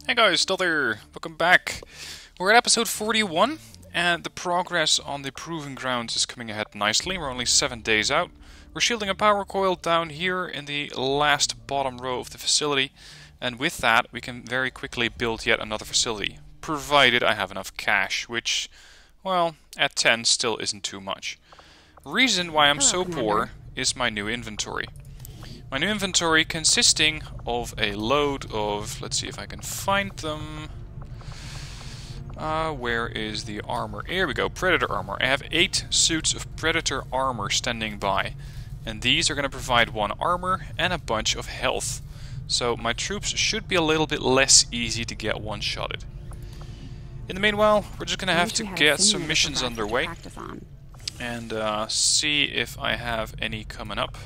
Hey guys, still there. Welcome back. We're at episode 41, and the progress on the Proving Grounds is coming ahead nicely. We're only 7 days out. We're shielding a power coil down here in the last bottom row of the facility, and with that we can very quickly build yet another facility, provided I have enough cash, which, well, at 10 still isn't too much. Reason why I'm so poor is my new inventory. My new inventory consisting of a load of, let's see if I can find them. Where is the armor? Here we go, Predator armor. I have 8 suits of Predator armor standing by. And these are going to provide 1 armor and a bunch of health. So my troops should be a little bit less easy to get one-shotted. In the meanwhile, we're just going to have to get some missions underway. And see if I have any coming up.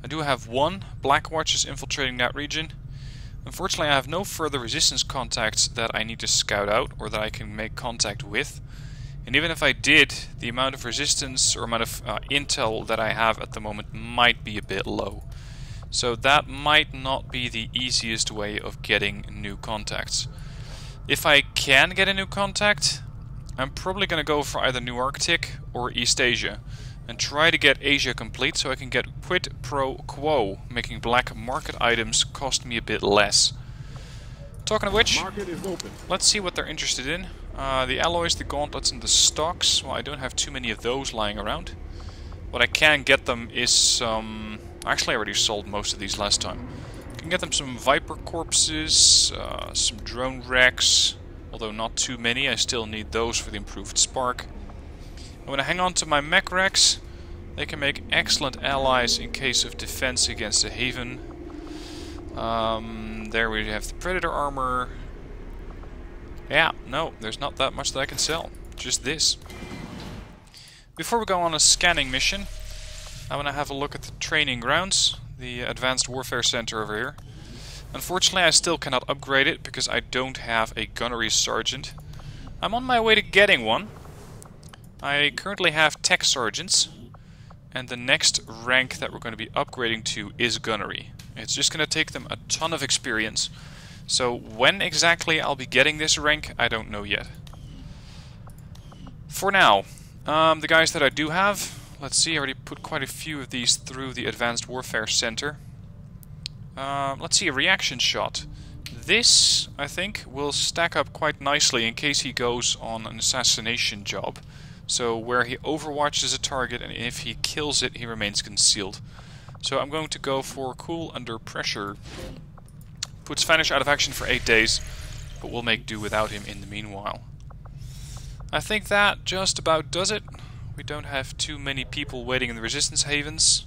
I do have 1 Black Watches infiltrating that region. Unfortunately, I have no further resistance contacts that I need to scout out or that I can make contact with. And even if I did, the amount of resistance or amount of intel that I have at the moment might be a bit low. So that might not be the easiest way of getting new contacts. If I can get a new contact, I'm probably going to go for either New Arctic or East Asia. And try to get Asia complete so I can get quid pro quo, making black market items cost me a bit less. Talking of which, let's see what they're interested in. The alloys, the gauntlets and the stocks. Well, I don't have too many of those lying around. What I can get them is some... Actually, I already sold most of these last time. I can get them some Viper corpses, some drone wrecks, although not too many. I still need those for the improved spark. I'm going to hang on to my mech wrecks. They can make excellent allies in case of defense against a haven. There we have the Predator armor. Yeah, no, there's not that much that I can sell. Just this. Before we go on a scanning mission, I want to have a look at the training grounds. The Advanced Warfare Center over here. Unfortunately, I still cannot upgrade it because I don't have a gunnery sergeant. I'm on my way to getting one. I currently have tech sergeants, and the next rank that we're going to be upgrading to is gunnery. It's just going to take them a ton of experience, so when exactly I'll be getting this rank, I don't know yet. For now, the guys that I do have, let's see, I already put quite a few of these through the Advanced Warfare Center. Let's see, a reaction shot. This, I think, will stack up quite nicely in case he goes on an assassination job. So where he overwatches a target and if he kills it, he remains concealed. So I'm going to go for Cool Under Pressure. Puts Vanish out of action for 8 days, but we'll make do without him in the meanwhile. I think that just about does it. We don't have too many people waiting in the resistance havens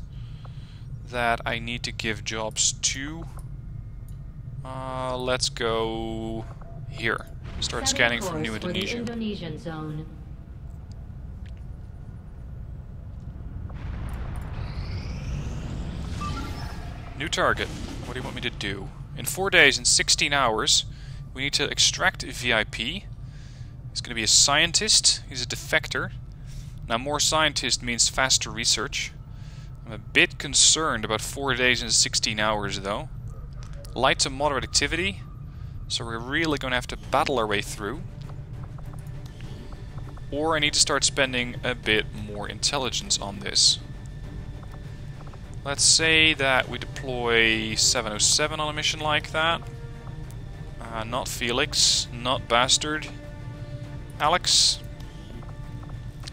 that I need to give jobs to. Let's go here. Start scanning from New Indonesia. Indonesian zone. New target. What do you want me to do? In 4 days and 16 hours, we need to extract a VIP. He's going to be a scientist. He's a defector. Now, more scientist means faster research. I'm a bit concerned about 4 days and 16 hours, though. Light to moderate activity. So we're really going to have to battle our way through. Or I need to start spending a bit more intelligence on this. Let's say that we deploy 707 on a mission like that. Not Felix, not Bastard. Alex.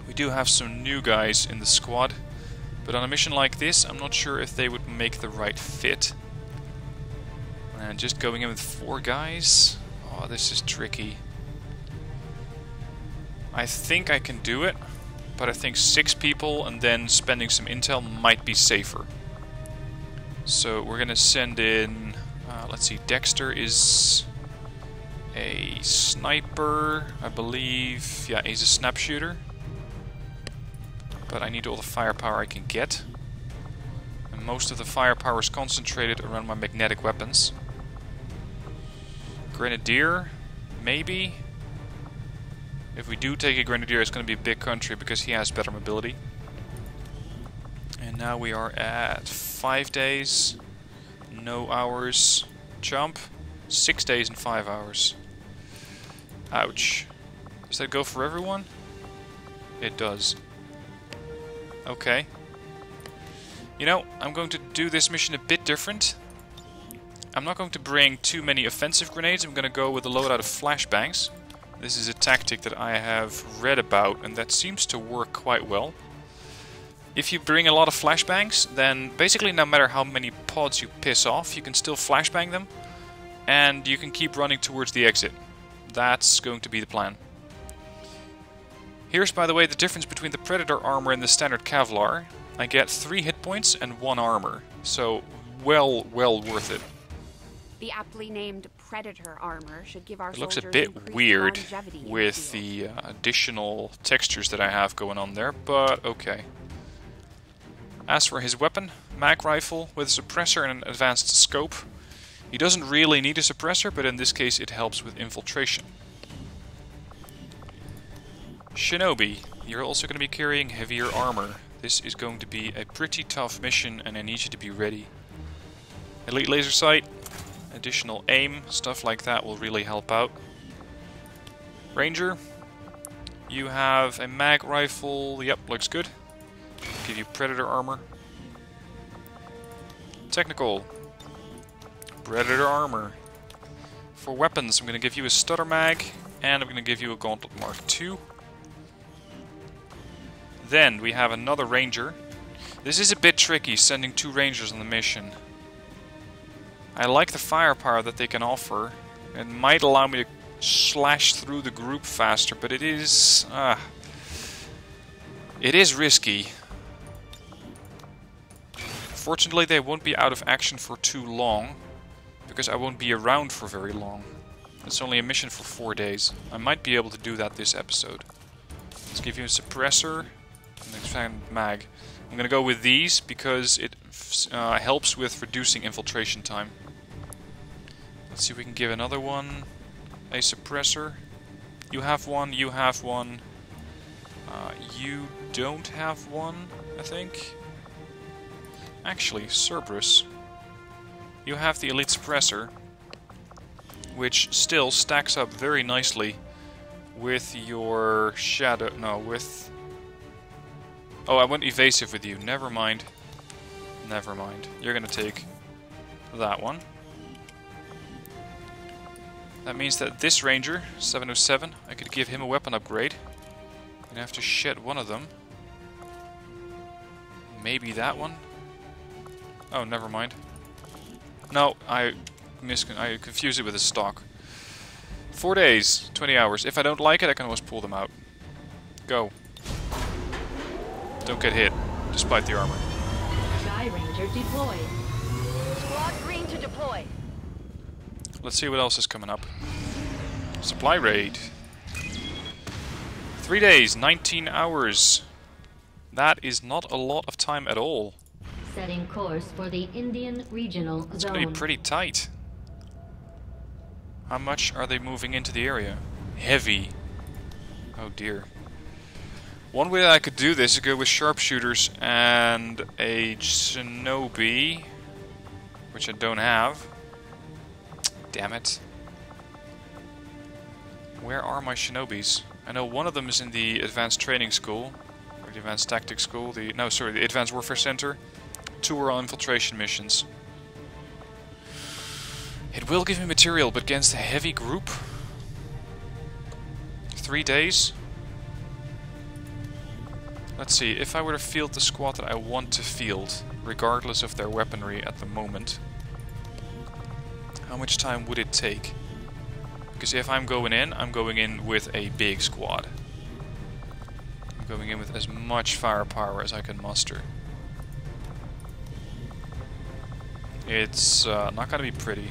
We do have some new guys in the squad, but on a mission like this, I'm not sure if they would make the right fit. And just going in with 4 guys? Oh, this is tricky. I think I can do it, but I think 6 people and then spending some intel might be safer. So we're going to send in, let's see, Dexter is a sniper, I believe. Yeah, he's a snap shooter. But I need all the firepower I can get. And most of the firepower is concentrated around my magnetic weapons. Grenadier, maybe. If we do take a Grenadier, it's going to be a big country because he has better mobility. And now we are at 5 days, no hours, jump. 6 days and 5 hours. Ouch. Does that go for everyone? It does. Okay. You know, I'm going to do this mission a bit different. I'm not going to bring too many offensive grenades. I'm going to go with a loadout of flashbangs. This is a tactic that I have read about, and that seems to work quite well. If you bring a lot of flashbangs, then basically no matter how many pods you piss off, you can still flashbang them, and you can keep running towards the exit. That's going to be the plan. Here's, by the way, the difference between the Predator armor and the standard Kevlar. I get 3 hit points and 1 armor, so well worth it. The aptly named Predator armor should give our It looks a soldiers bit increased weird longevity in with the the additional textures that I have going on there, but okay. As for his weapon, mag rifle with a suppressor and an advanced scope. He doesn't really need a suppressor, but in this case it helps with infiltration. Shinobi, you're also going to be carrying heavier armor. This is going to be a pretty tough mission and I need you to be ready. Elite laser sight, additional aim, stuff like that will really help out. Ranger, you have a mag rifle, yep, looks good. Give you Predator armor. Technical, Predator armor. For weapons, I'm going to give you a stutter mag, and I'm going to give you a Gauntlet Mark II. Then we have another Ranger. This is a bit tricky, sending 2 Rangers on the mission. I like the firepower that they can offer. It might allow me to slash through the group faster, but it is risky. Fortunately, they won't be out of action for too long, because I won't be around for very long. It's only a mission for 4 days. I might be able to do that this episode. Let's give you a suppressor and an expanded mag. I'm going to go with these because it helps with reducing infiltration time. Let's see if we can give another one a suppressor. You have one, you have one. You don't have one, I think. Actually, Cerberus. You have the elite suppressor, which still stacks up very nicely with your shadow. No, with. Oh, I went evasive with you. Never mind. Never mind. You're gonna take that one. That means that this Ranger, 707, I could give him a weapon upgrade. I'm gonna have to shed one of them. Maybe that one? Oh, never mind. No, I confused it with a stock. 4 days, 20 hours. If I don't like it, I can always pull them out. Go. Don't get hit, despite the armor. Sky Ranger deployed. Squad green to deploy. Let's see what else is coming up. Supply raid. 3 days, 19 hours. That is not a lot of time at all. Setting course for the Indian Regional Zone. It's going to be pretty tight. How much are they moving into the area? Heavy. Oh dear. One way I could do this is go with sharpshooters and a shinobi, which I don't have. Damn it. Where are my shinobis? I know one of them is in the Advanced Training School, or the Advanced Tactics School, the Advanced Warfare Center. 2 are on infiltration missions. It will give me material, but against a heavy group? 3 days? Let's see, if I were to field the squad that I want to field, regardless of their weaponry at the moment, how much time would it take? Because if I'm going in with a big squad. I'm going in with as much firepower as I can muster. It's not going to be pretty.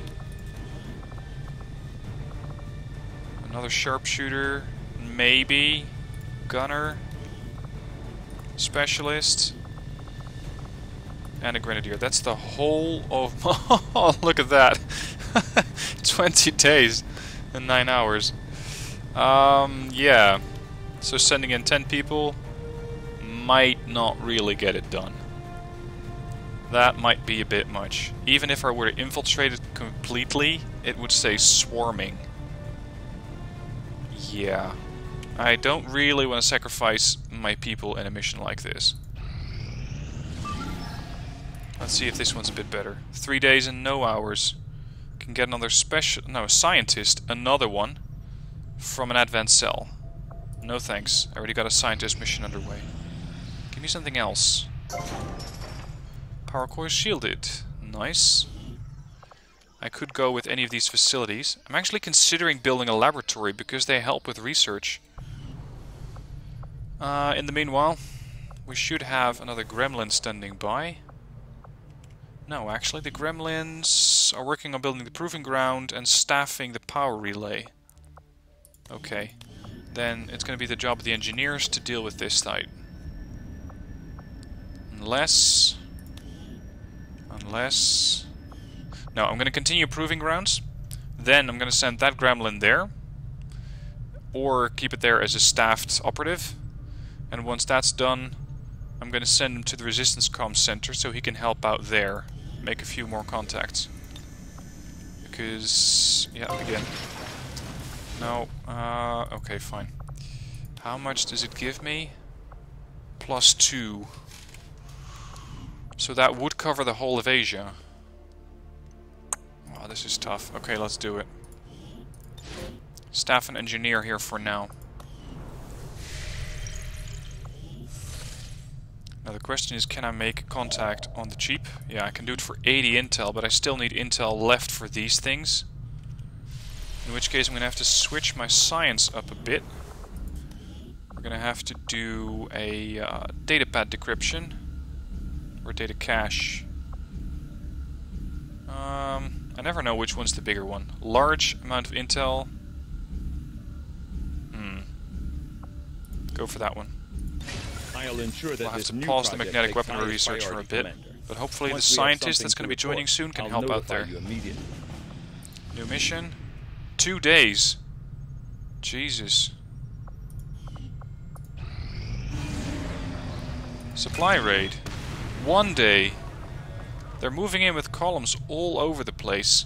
Another sharpshooter, maybe. Gunner. Specialist. And a grenadier. That's the whole of... Oh, look at that. 20 days and 9 hours. Yeah. So sending in 10 people might not really get it done. That might be a bit much. Even if I were to infiltrate it completely, it would say swarming. Yeah. I don't really want to sacrifice my people in a mission like this. Let's see if this one's a bit better. 3 days and no hours. Can get another scientist, another one, from an advanced cell. No thanks. I already got a scientist mission underway. Give me something else. Power core shielded. Nice. I could go with any of these facilities. I'm actually considering building a laboratory because they help with research. In the meanwhile, we should have another gremlin standing by. No, actually the gremlins are working on building the proving ground and staffing the power relay. Okay. Then it's going to be the job of the engineers to deal with this site. Unless... No, I'm going to continue proving grounds. Then I'm going to send that gremlin there. Or keep it there as a staffed operative. And once that's done, I'm going to send him to the Resistance Comm Center so he can help out there. Make a few more contacts. Because... yeah, again. No, okay, fine. How much does it give me? +2. So that would cover the whole of Asia. Oh, this is tough. Okay, let's do it. Staff and engineer here for now. Now the question is, can I make contact on the cheap? Yeah, I can do it for 80 intel, but I still need intel left for these things. In which case I'm going to have to switch my science up a bit. We're going to have to do a datapad decryption. Or data cache. I never know which one's the bigger one. Large amount of intel. Go for that one. I'll ensure that we'll have to pause the magnetic weaponry research for a bit. But hopefully the scientist that's going to be joining soon can help out there. New mission. 2 days. Jesus. Supply raid. 1 day. They're moving in with columns all over the place.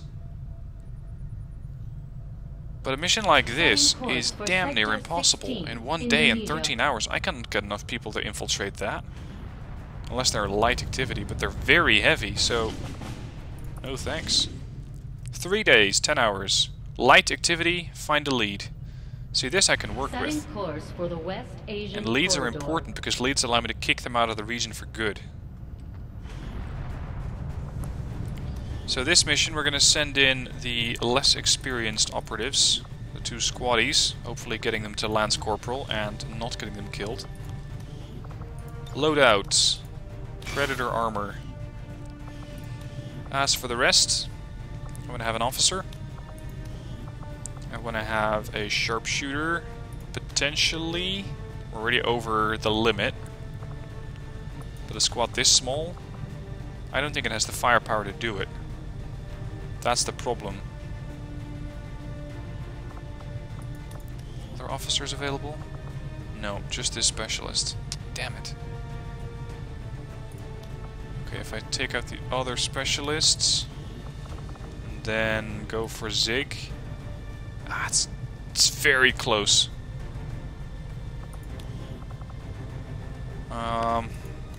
But a mission like this is damn near impossible. In 1 day and 13 hours, I can't get enough people to infiltrate that. Unless they're light activity, but they're very heavy, so... no thanks. 3 days, 10 hours. Light activity, find a lead. See, this I can work with. And leads are important because leads allow me to kick them out of the region for good. So this mission we're going to send in the less experienced operatives, the 2 squaddies, hopefully getting them to Lance Corporal and not getting them killed. Loadouts. Predator armor. As for the rest, I'm going to have an officer. I'm going to have a sharpshooter, potentially. We're already over the limit. But a squad this small, I don't think it has the firepower to do it. That's the problem. Are there officers available? No, just this specialist. Damn it. Okay, if I take out the other specialists, and then go for Zig. Ah, it's very close.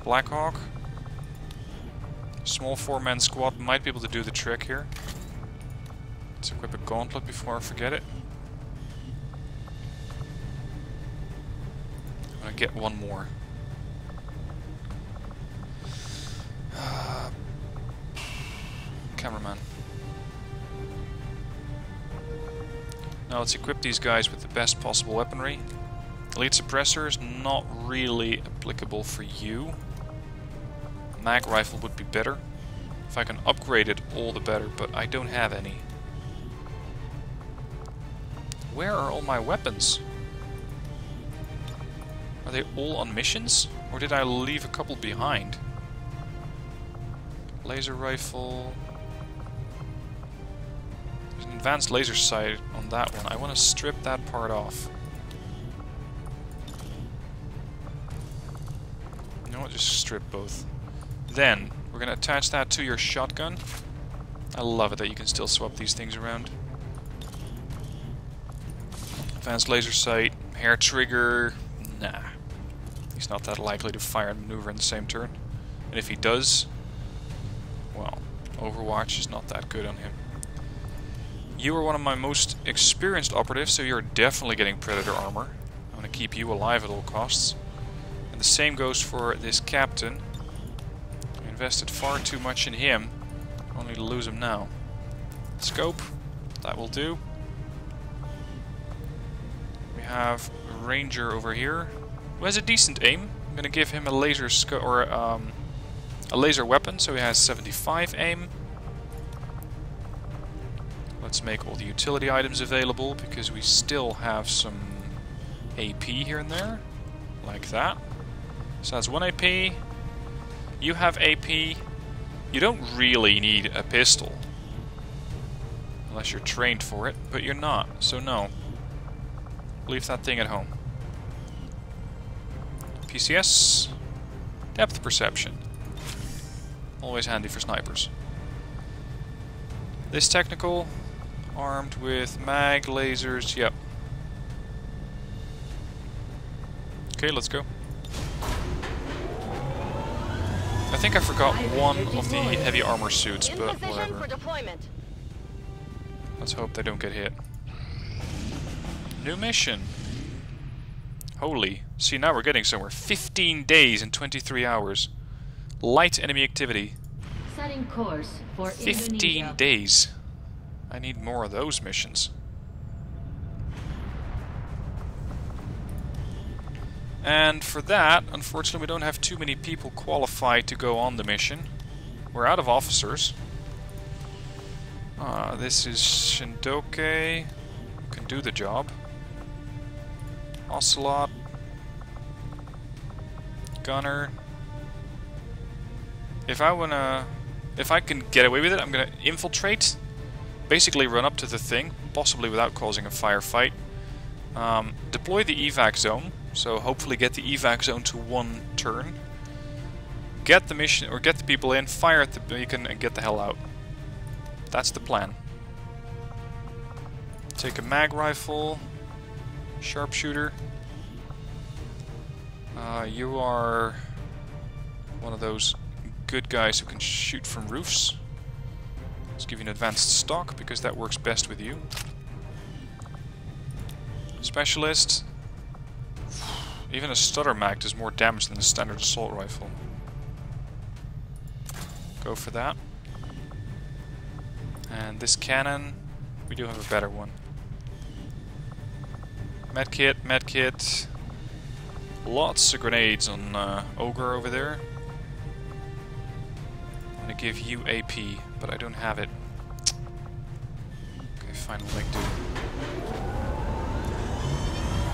Blackhawk. Small 4-man squad might be able to do the trick here. Let's equip a gauntlet before I forget it. I'm gonna get one more. Cameraman. Now let's equip these guys with the best possible weaponry. Elite suppressors, not really applicable for you. Mag rifle would be better. If I can upgrade it, all the better, but I don't have any. Where are all my weapons? Are they all on missions? Or did I leave a couple behind? Laser rifle... There's an advanced laser sight on that one. I want to strip that part off. You know what, just strip both. Then, We're going to attach that to your shotgun. I love it that you can still swap these things around. Advanced laser sight, hair trigger, nah. He's not that likely to fire and maneuver in the same turn. And if he does, well, Overwatch is not that good on him. You are one of my most experienced operatives, so you're definitely getting Predator armor. I'm going to keep you alive at all costs. And the same goes for this captain. I invested far too much in him, only to lose him now. Scope, that will do. We have a ranger over here, who has a decent aim. I'm going to give him a laser or a laser weapon, so he has 75 aim. Let's make all the utility items available, because we still have some AP here and there, like that. So that's 1 AP. You have AP. You don't really need a pistol, unless you're trained for it, but you're not, so no. Leave that thing at home. PCS, depth perception. Always handy for snipers. This technical, armed with mag, lasers, yep. Okay, let's go. I think I forgot one of the heavy armor suits, but whatever. Let's hope they don't get hit. New mission. Holy. See, now we're getting somewhere. 15 days and 23 hours. Light enemy activity. Setting course for 15 Indonesia. days. I need more of those missions. And for that, unfortunately, we don't have too many people qualified to go on the mission. We're out of officers. This is Shindoke. Who can do the job. Ocelot. Gunner. If I can get away with it, I'm gonna infiltrate. Basically run up to the thing, possibly without causing a firefight. Deploy the evac zone, so hopefully get the evac zone to 1 turn. Get the mission, or get the people in, fire at the beacon, and get the hell out. That's the plan. Take a mag rifle, sharpshooter. You are one of those good guys who can shoot from roofs. Let's give you an advanced stock, because that works best with you. Specialist. Even a stutter mag does more damage than a standard assault rifle. Go for that. And this cannon, we do have a better one. Medkit, medkit. Lots of grenades on Ogre over there. I'm gonna give you AP, but I don't have it. Okay, fine, we'll make do.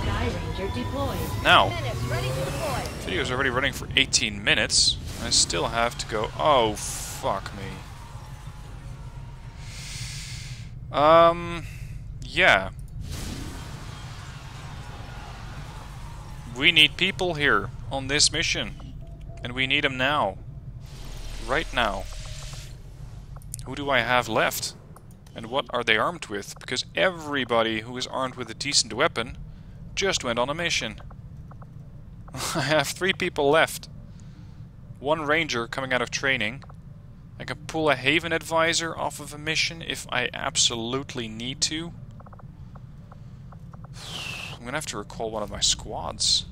Sky Ranger deployed. Now, Ready to deploy. video's already running for 18 minutes. I still have to go. Oh, fuck me. Yeah. We need people here on this mission. And we need them now. Right now. Who do I have left? And what are they armed with? Because everybody who is armed with a decent weapon just went on a mission. I have 3 people left. 1 ranger coming out of training. I can pull a Haven advisor off of a mission if I absolutely need to. I'm gonna have to recall one of my squads.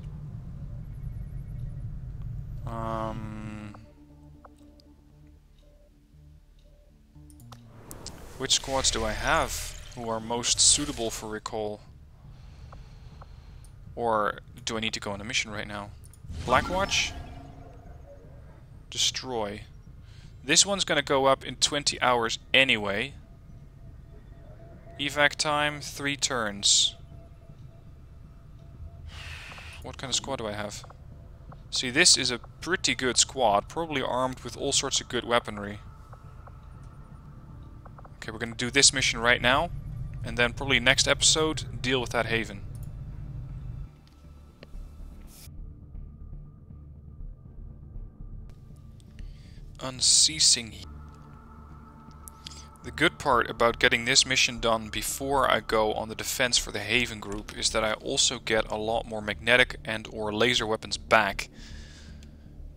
Which squads do I have who are most suitable for recall? Or do I need to go on a mission right now? Blackwatch? Destroy. This one's gonna go up in 20 hours anyway. Evac time, 3 turns. What kind of squad do I have? See, this is a pretty good squad, probably armed with all sorts of good weaponry. Okay, we're gonna do this mission right now, and then probably next episode, deal with that Haven. unceasing heat. The good part about getting this mission done before I go on the defense for the Haven group is that I also get a lot more magnetic and or laser weapons back.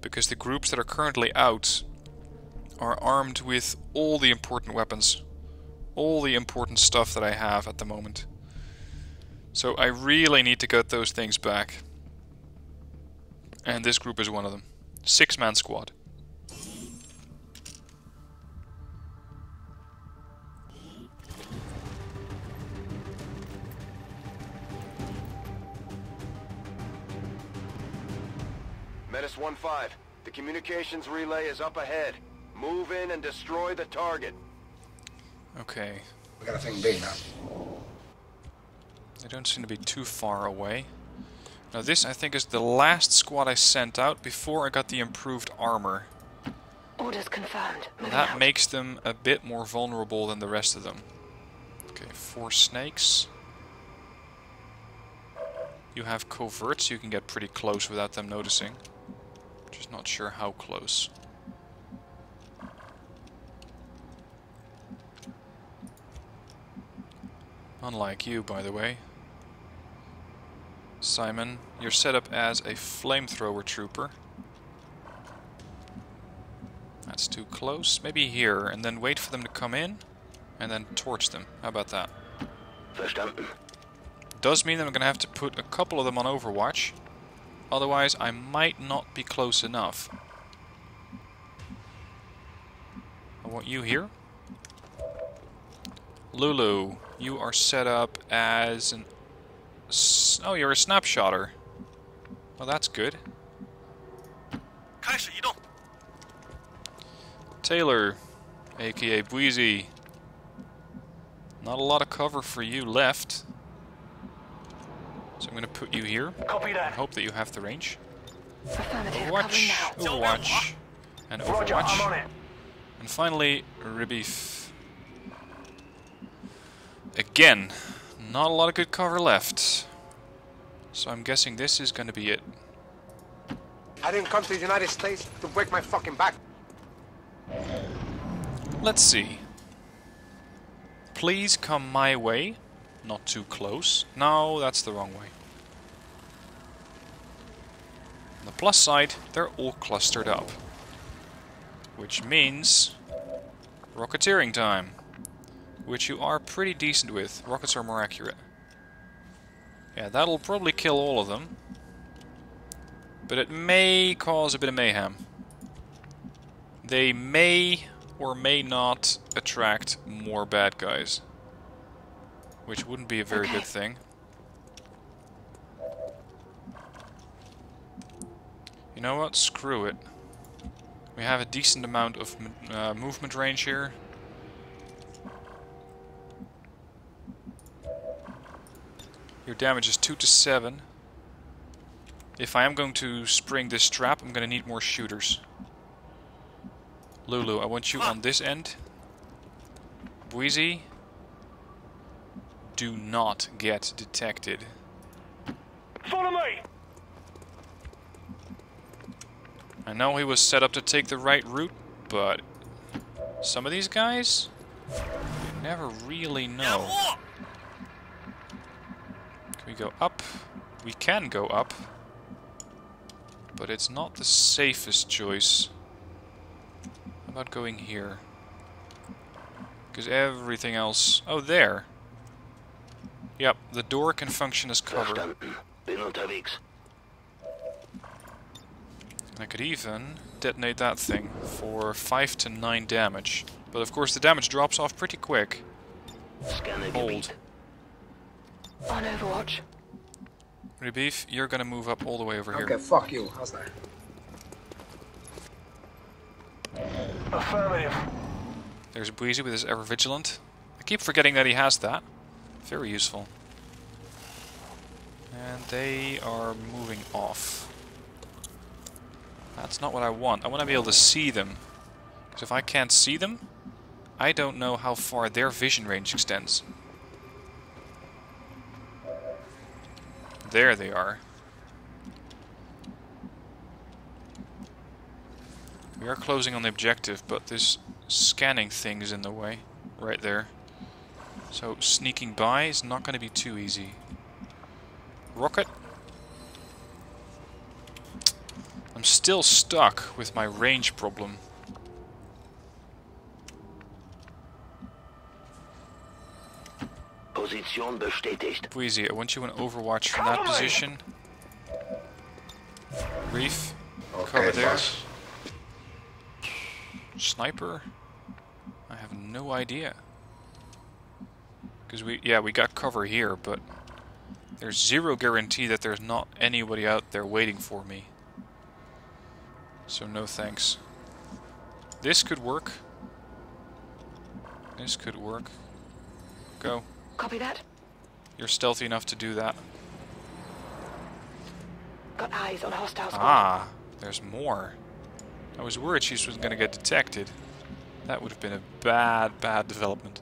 Because the groups that are currently out are armed with all the important weapons. All the important stuff that I have at the moment. So I really need to get those things back. And this group is one of them. 6-man squad. Menace 1-5, the communications relay is up ahead. Move in and destroy the target. Okay. We got a thing B now. They don't seem to be too far away. Now this, I think, is the last squad I sent out before I got the improved armor. Orders confirmed. Moving That out. makes them a bit more vulnerable than the rest of them. Okay, 4 snakes. You have coverts, you can get pretty close without them noticing. Just not sure how close. Unlike you, by the way. Simon, you're set up as a flamethrower trooper. That's too close. Maybe here, and then wait for them to come in, and then torch them. How about that? First time. Does mean that I'm going to have to put a couple of them on Overwatch. Otherwise, I might not be close enough. I want you here. Lulu, you are set up as an... Oh, you're a snapshotter. Well, that's good. Taylor, aka Bweezy. Not a lot of cover for you left. So I'm going to put you here. Copy And that. hope that you have the range. Affirmative. Overwatch, Covering now. Overwatch, and Roger, I'm on Overwatch. it. And finally, Rebeef. Again, not a lot of good cover left. So I'm guessing this is going to be it. I didn't come to the United States to break my fucking back. Let's see. Please come my way. Not too close. No, that's the wrong way. On the plus side, they're all clustered up. Which means... rocketeering time. Which you are pretty decent with. Rockets are more accurate. Yeah, that'll probably kill all of them. But it may cause a bit of mayhem. They may or may not attract more bad guys. Which wouldn't be a very good thing. You know what? Screw it. We have a decent amount of movement range here. Your damage is 2 to 7. If I am going to spring this trap, I'm going to need more shooters. Lulu, I want you on this end. Bweezy, do not get detected. Follow me. I know he was set up to take the right route, but some of these guys, you never really know. Can we go up? We can go up, but it's not the safest choice. How about going here? Because everything else... Oh, there! Yep, the door can function as cover. And I could even detonate that thing for 5 to 9 damage. But of course the damage drops off pretty quick. Hold. On Overwatch. Rebeef, you're gonna move up all the way over here. Okay, fuck you. How's that? Affirmative. There's Bweezy with his Ever Vigilant. I keep forgetting that he has that. Very useful. And they are moving off. That's not what I want. I want to be able to see them. Because if I can't see them, I don't know how far their vision range extends. There they are. We We are closing on the objective, but this scanning thing is in the way. Right there. So sneaking by is not going to be too easy. Rocket. I'm still stuck with my range problem. Position bestätigt. Bweezy, I want you in Overwatch from that position. Reef, cover there. boss. Sniper? I have no idea. Because we got cover here, but there's zero guarantee that there's not anybody out there waiting for me. So no thanks. This could work. This could work. Go. Copy that. You're stealthy enough to do that. Got eyes on hostile squad. Ah, there's more. I was worried she was going to get detected. That would have been a bad development.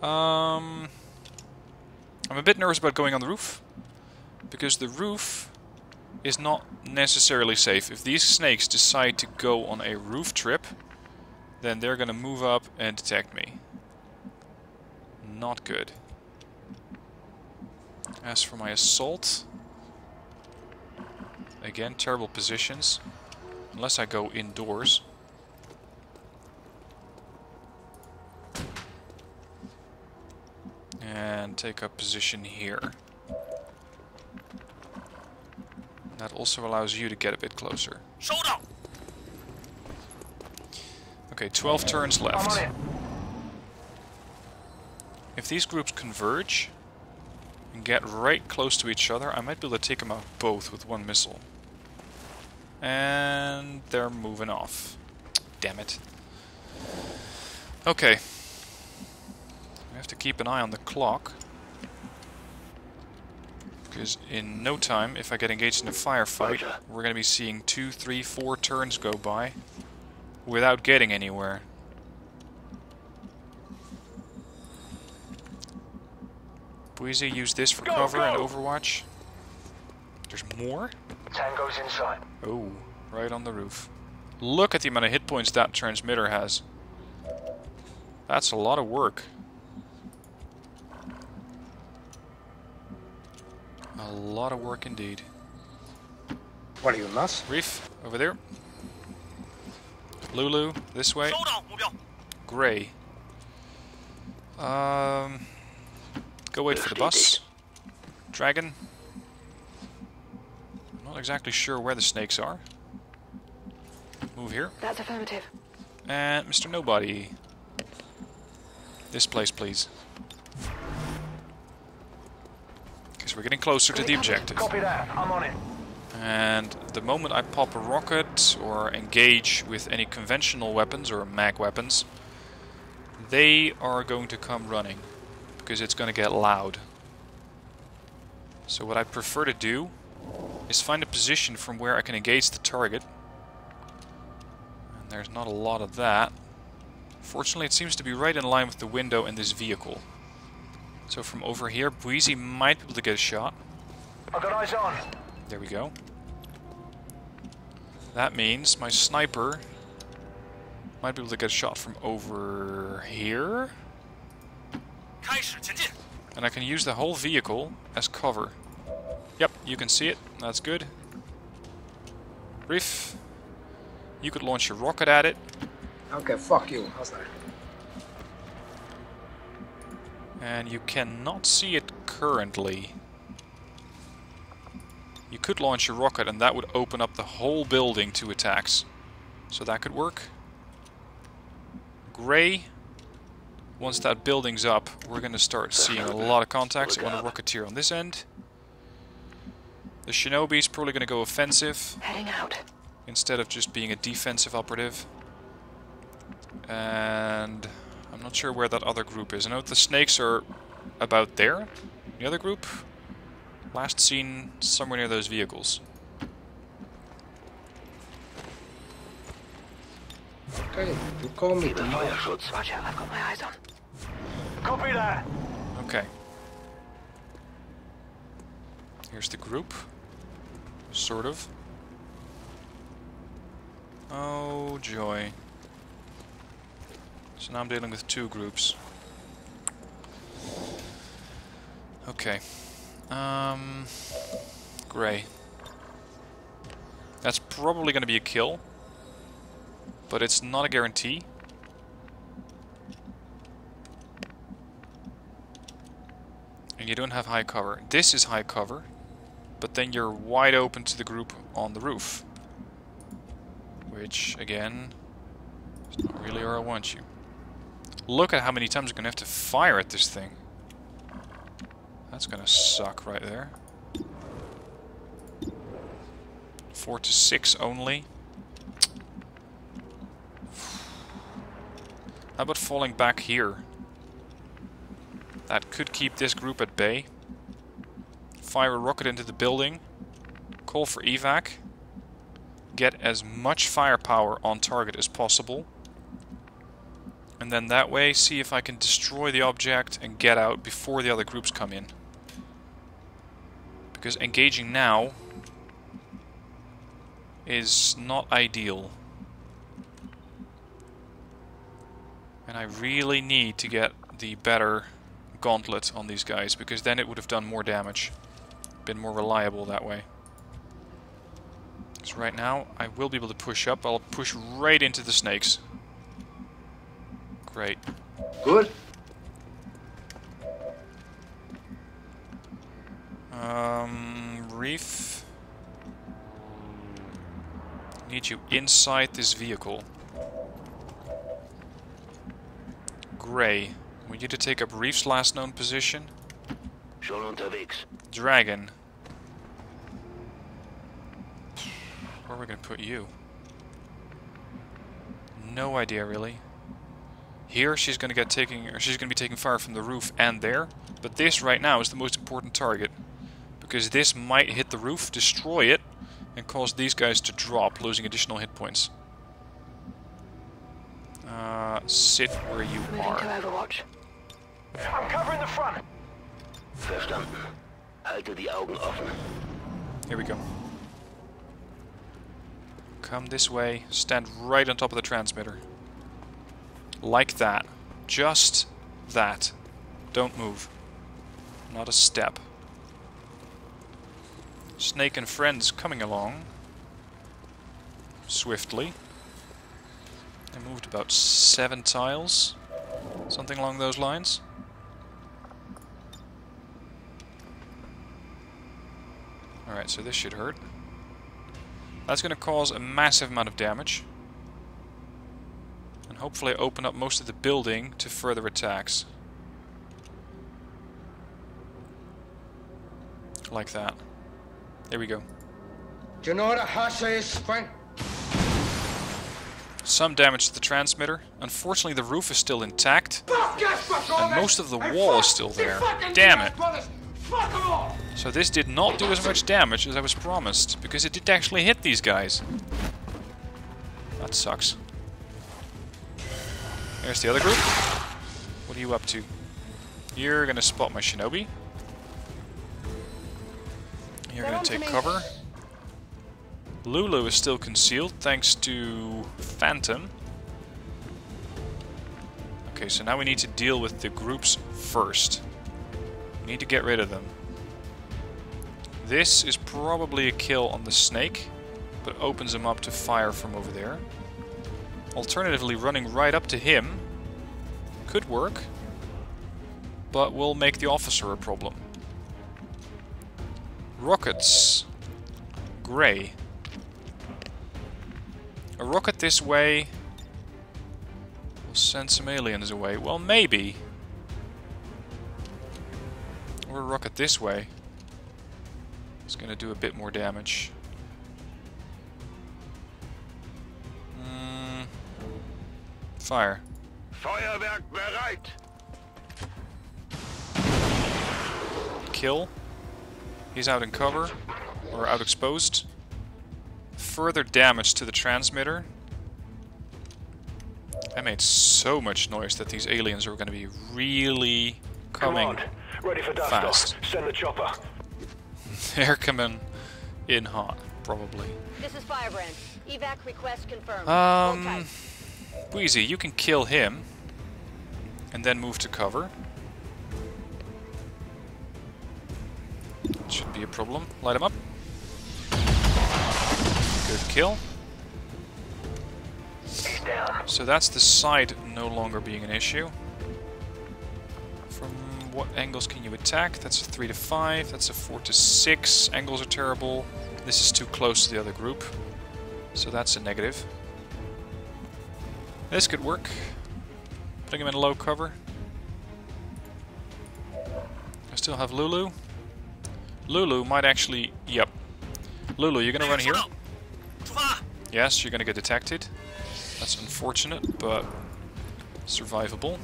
I'm a bit nervous about going on the roof, because the roof is not necessarily safe. If these snakes decide to go on a roof trip, then they're going to move up and detect me. Not good. As for my assault, again, terrible positions, unless I go indoors. And take up position here. That also allows you to get a bit closer. Okay, 12 turns left. If these groups converge and get right close to each other, I might be able to take them out both with one missile. And they're moving off. Damn it. Okay. We have to keep an eye on the clock. Because in no time, if I get engaged in a firefight, we're going to be seeing 2, 3, 4 turns go by without getting anywhere. Bweezy, use this for cover in Overwatch. There's more? Tango's inside. Oh, right on the roof. Look at the amount of hit points that transmitter has. That's a lot of work. A lot of work indeed. What are you, nuts? Reef, over there. Lulu, this way. Gray. Go wait for the bus. Dragon. I'm not exactly sure where the snakes are. Move here. That's affirmative. And Mr. Nobody. This place, please. Because we're getting closer to the objective. Copy that. I'm on it. And the moment I pop a rocket or engage with any conventional weapons or mag weapons, they are going to come running. Because it's going to get loud. So what I prefer to do is find a position from where I can engage the target. And there's not a lot of that. Fortunately, it seems to be right in line with the window in this vehicle. So from over here, Bweezy might be able to get a shot. I've got eyes on. There we go. That means my sniper might be able to get a shot from over here. And I can use the whole vehicle as cover. Yep, you can see it. That's good. Reef, you could launch a rocket at it. Okay, fuck you. How's that? And you cannot see it currently. You could launch a rocket and that would open up the whole building to attacks. So that could work. Gray. Once that building's up, we're going to start seeing a lot of contacts. I want a rocketeer on this end. The Shinobi's probably going to go offensive. Heading out. Instead of just being a defensive operative. And I'm not sure where that other group is. I know the snakes are about there. The other group, last seen somewhere near those vehicles. Okay, you call me. Roger, I've got my eyes on. Copy that. Okay. Here's the group. Sort of. Oh joy. So now I'm dealing with 2 groups. Okay. Grey. That's probably going to be a kill. But it's not a guarantee. And you don't have high cover. This is high cover. But then you're wide open to the group on the roof. Which, again, is not really where I want you. Look at how many times you're going to have to fire at this thing. That's going to suck right there. 4 to 6 only. How about falling back here? That could keep this group at bay. Fire a rocket into the building. Call for evac. Get as much firepower on target as possible. And then that way see if I can destroy the object and get out before the other groups come in. Because engaging now is not ideal. And I really need to get the better gauntlet on these guys, because then it would have done more damage. Been more reliable that way. So right now I will be able to push up. I'll push right into the snakes. Great. Good. Reef. Need you inside this vehicle. Grey. We need to take up Reef's last known position. Schon unterwegs. Dragon. Where are we going to put you? No idea, really. Here she's going to be taking fire from the roof and there. But this right now is the most important target, because this might hit the roof, destroy it, and cause these guys to drop, losing additional hit points. Sit where you Moving are. to Overwatch. I'm covering the front. Verstanden. Halte die Augen offen. Here we go. Come this way. Stand right on top of the transmitter. Like that. Just that. Don't move. Not a step. Snake and friends coming along. Swiftly. I moved about 7 tiles. Something along those lines. Alright, so this should hurt. That's going to cause a massive amount of damage. And hopefully open up most of the building to further attacks. Like that. There we go. Do you know what a hasha is, Frank? Some damage to the transmitter. Unfortunately, the roof is still intact. And most of the wall is still there. Damn it. So this did not do as much damage as I was promised, because it did actually hit these guys. That sucks. There's the other group. What are you up to? You're gonna spot my shinobi. You're gonna take cover. Lulu is still concealed thanks to Phantom. Okay, so now we need to deal with the groups first. We need to get rid of them. This is probably a kill on the snake, but opens him up to fire from over there. Alternatively, running right up to him could work, but will make the officer a problem. Rockets. Grey. A rocket this way will send some aliens away. Well, maybe. Or a rocket this way. It's going to do a bit more damage. Fire. Feuerwerk bereit. Kill. He's out in cover. Or out exposed. Further damage to the transmitter. I made so much noise that these aliens are going to be really coming Ready for dust fast. off. Send the chopper. They're coming in hot, probably. This is Firebrand. Evac request confirmed. Hold tight. Wheezy, you can kill him. And then move to cover. Should be a problem. Light him up. Good kill. So that's the side no longer being an issue. From what angles can you attack? That's a 3 to 5. That's a 4 to 6. Angles are terrible. This is too close to the other group. So that's a negative. This could work. Putting him in low cover. I still have Lulu. Lulu might actually... Yep. Lulu, you're gonna run here. Yes, you're gonna get detected. That's unfortunate, but survivable.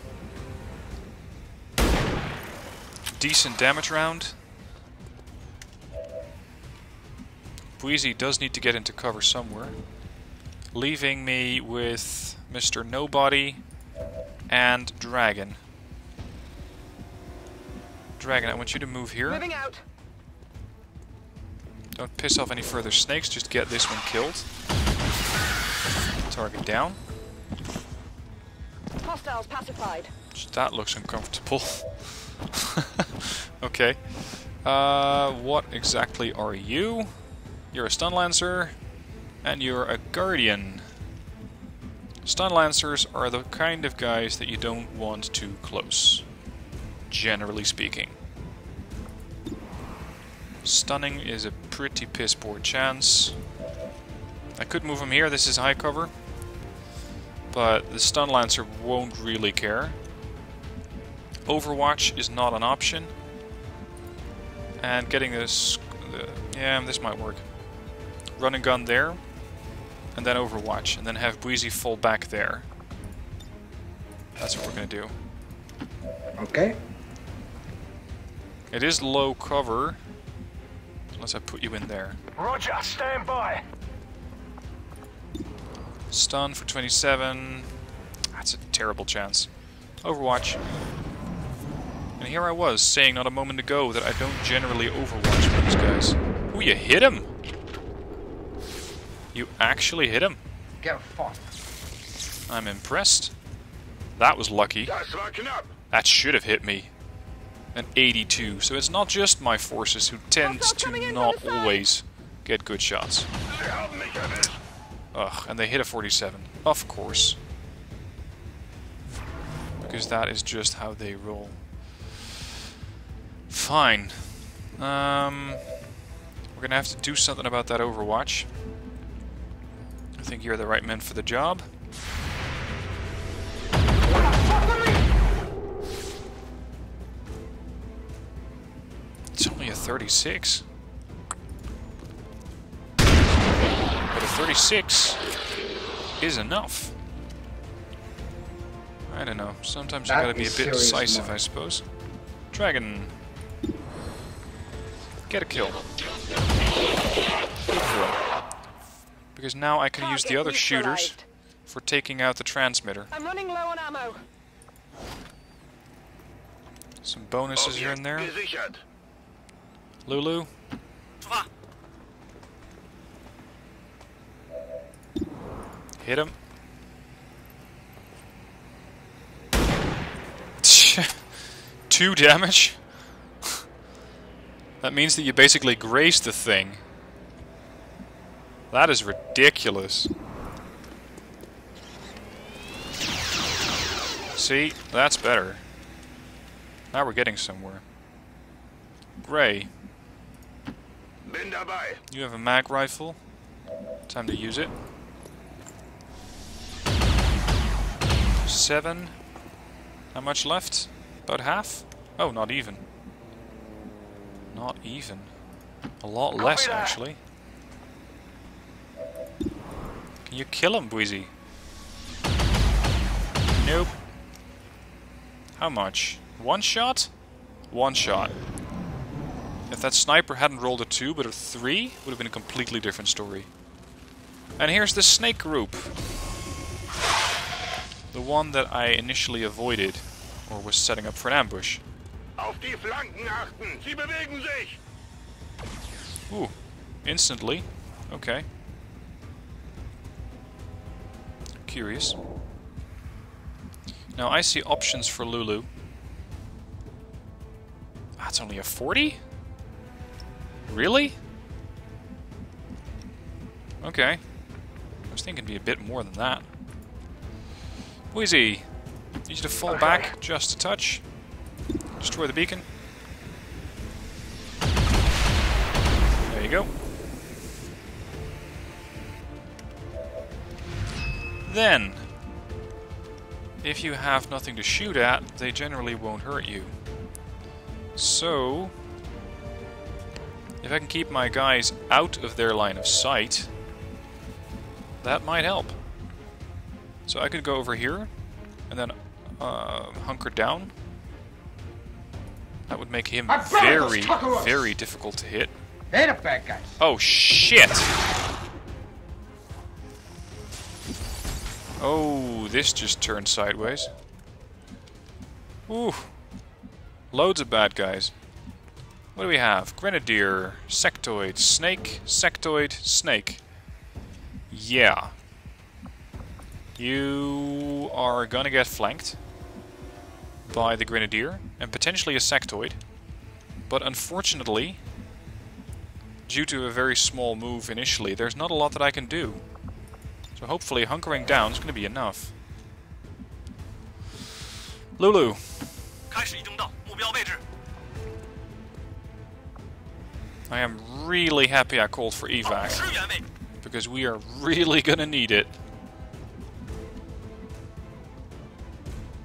Decent damage round. Wheezy does need to get into cover somewhere. Leaving me with Mr. Nobody and Dragon. Dragon, I want you to move here. Moving out. Don't piss off any further snakes, just get this one killed. Target down. Hostiles pacified. That looks uncomfortable. Okay. What exactly are you? You're a stun lancer, and you're a guardian. Stun lancers are the kind of guys that you don't want too close, generally speaking. Stunning is a pretty piss poor chance. I could move him here, this is high cover. But the stun lancer won't really care. Overwatch is not an option. And getting this... yeah, this might work. Run and gun there. And then Overwatch. And then have Breezy fall back there. That's what we're going to do. Okay. It is low cover. Unless I put you in there. Roger, stand by. Stun for 27. That's a terrible chance. Overwatch. And here I was, saying not a moment ago that I don't generally overwatch with these guys. Ooh, you hit him! You actually hit him. Get fucked. I'm impressed. That was lucky. That should have hit me. An 82. So it's not just my forces who tends to not always get good shots. Ugh, and they hit a 47. Of course. Because that is just how they roll. Fine. We're gonna have to do something about that Overwatch. I think you're the right man for the job. It's only a 36. But a 36 is enough. I don't know. Sometimes you gotta be a bit decisive, I suppose. Dragon. Get a kill. Good kill. Because now I can use the other shooters for taking out the transmitter. I'm running low on ammo. Some bonuses here and there. Lulu. Hit him. 2 damage? That means that you basically grazed the thing. That is ridiculous. See? That's better. Now we're getting somewhere. Gray. You have a mag rifle. Time to use it. 7. How much left? About half? Oh, not even. Not even. A lot less, actually. Can you kill him, Breezy? Nope. How much? 1 shot? 1 shot. If that sniper hadn't rolled a 2 but a 3, would have been a completely different story. And here's the snake group. The one that I initially avoided, or was setting up for an ambush. Auf die Flanken achten! Sie bewegen sich! Ooh, instantly. Okay. Curious. Now I see options for Lulu. That's only a 40? Really? Okay. I was thinking it'd be a bit more than that. Wheezy, need you to fall back just a touch. Destroy the beacon. There you go. Then, if you have nothing to shoot at, they generally won't hurt you. So, if I can keep my guys out of their line of sight, that might help. So I could go over here, and then hunker down. That would make him very, very difficult to hit. They're the bad guys. Oh, shit! Oh, this just turned sideways. Ooh. Loads of bad guys. What do we have? Grenadier, Sectoid, Snake, Sectoid, Snake. Yeah. You are gonna get flanked by the Grenadier and potentially a Sectoid. But unfortunately, due to a very small move initially, there's not a lot that I can do. So hopefully hunkering down is going to be enough. Lulu. I am really happy I called for evac, because we are really going to need it.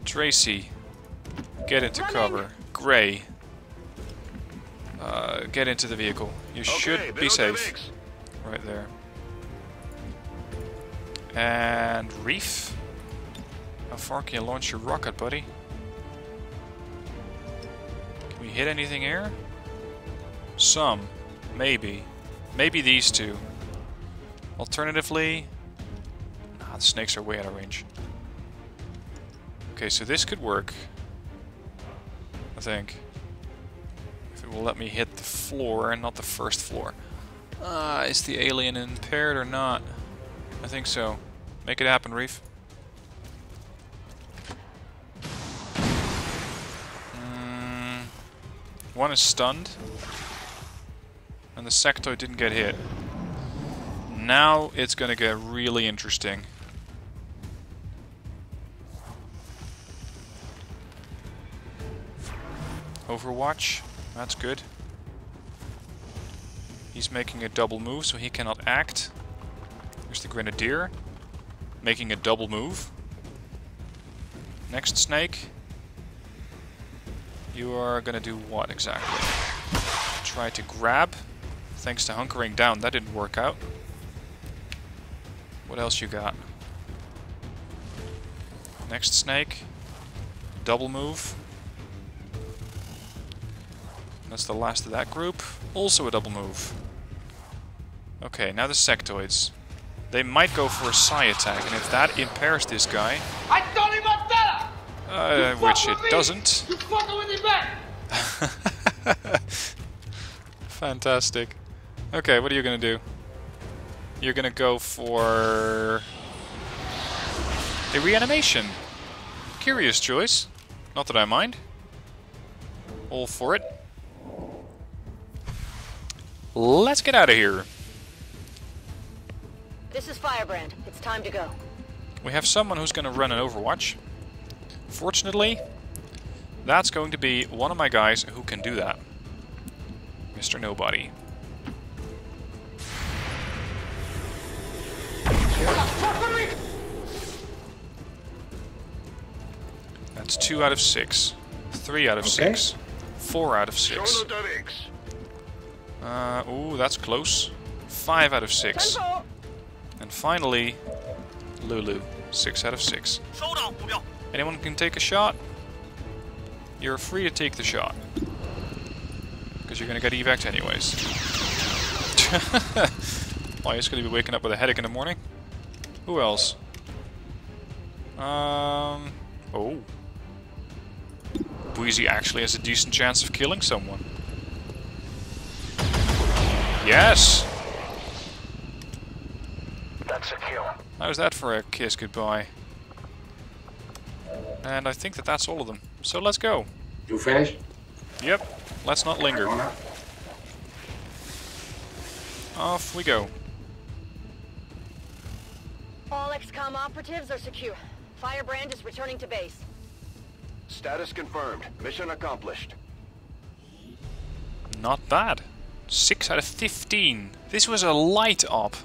Tracy, get into cover. Gray, get into the vehicle. You should be safe. Right there. And Reef, how far can you launch your rocket, buddy? Can we hit anything here? Some, maybe. Maybe these two. Alternatively, nah, the snakes are way out of range. Okay, so this could work, I think. If it will let me hit the floor and not the first floor. Is the alien impaired or not? I think so. Make it happen, Reef. One is stunned. And the sectoid didn't get hit. Now it's gonna get really interesting. Overwatch. That's good. He's making a double move, so he cannot act. Here's the Grenadier, making a double move. Next snake. You are gonna do what exactly? Try to grab. Thanks to hunkering down, that didn't work out. What else you got? Next snake. Double move. That's the last of that group. Also a double move. Okay, now the sectoids. They might go for a psi attack, and if that impairs this guy... I told him I'm better! Which it doesn't. You fucking with me back! Fantastic. Okay, what are you gonna do? You're gonna go for... a reanimation. Curious choice. Not that I mind. All for it. Let's get out of here. This is Firebrand. It's time to go. We have someone who's going to run an Overwatch. Fortunately, that's going to be one of my guys who can do that. Mr. Nobody. That's 2 out of 6. 3 out of 6. 4 out of 6. Ooh, that's close. 5 out of 6. And finally, Lulu. 6 out of 6. Anyone can take a shot? You're free to take the shot. Because you're going to get evac anyways. Why, he's going to be waking up with a headache in the morning? Who else? Oh. Bweezy actually has a decent chance of killing someone. Yes! That's a kill. How's that for a kiss goodbye? And I think that that's all of them. So let's go. You finished? Yep, let's not linger. Hold on. Off we go. All XCOM operatives are secure. Firebrand is returning to base. Status confirmed. Mission accomplished. Not bad. 6 out of 15. This was a light op.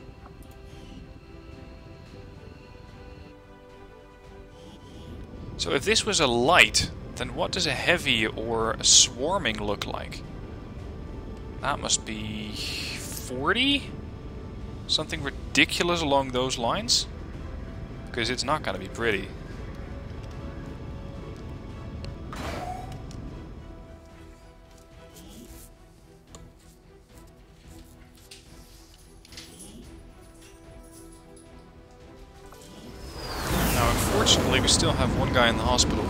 So if this was a light, then what does a heavy or a swarming look like? That must be 40? Something ridiculous along those lines? Because it's not going to be pretty. Now, unfortunately, we still have one guy in the hospital.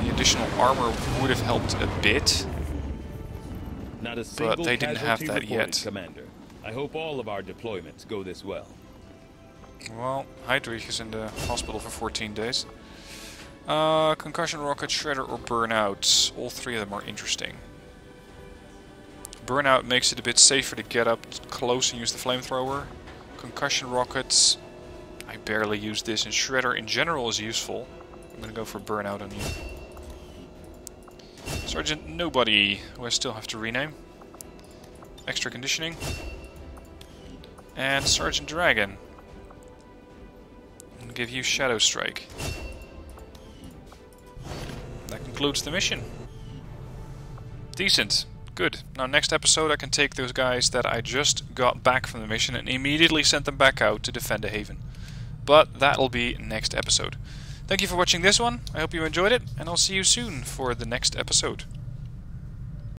The additional armor would have helped a bit, Not a single they didn't have casualty that reported, yet. Commander. I hope all of our deployments go this well. Well, Heydrich is in the hospital for 14 days. Concussion rocket, shredder, or burnout. All three of them are interesting. Burnout makes it a bit safer to get up close and use the flamethrower. Concussion rockets, I barely use this, and shredder in general is useful. I'm gonna go for burnout on you. Sergeant Nobody, who I still have to rename. Extra conditioning. And Sergeant Dragon. And give you Shadow Strike. That concludes the mission. Decent. Good. Now next episode I can take those guys that I just got back from the mission and immediately send them back out to defend a haven. But that'll be next episode. Thank you for watching this one. I hope you enjoyed it, and I'll see you soon for the next episode.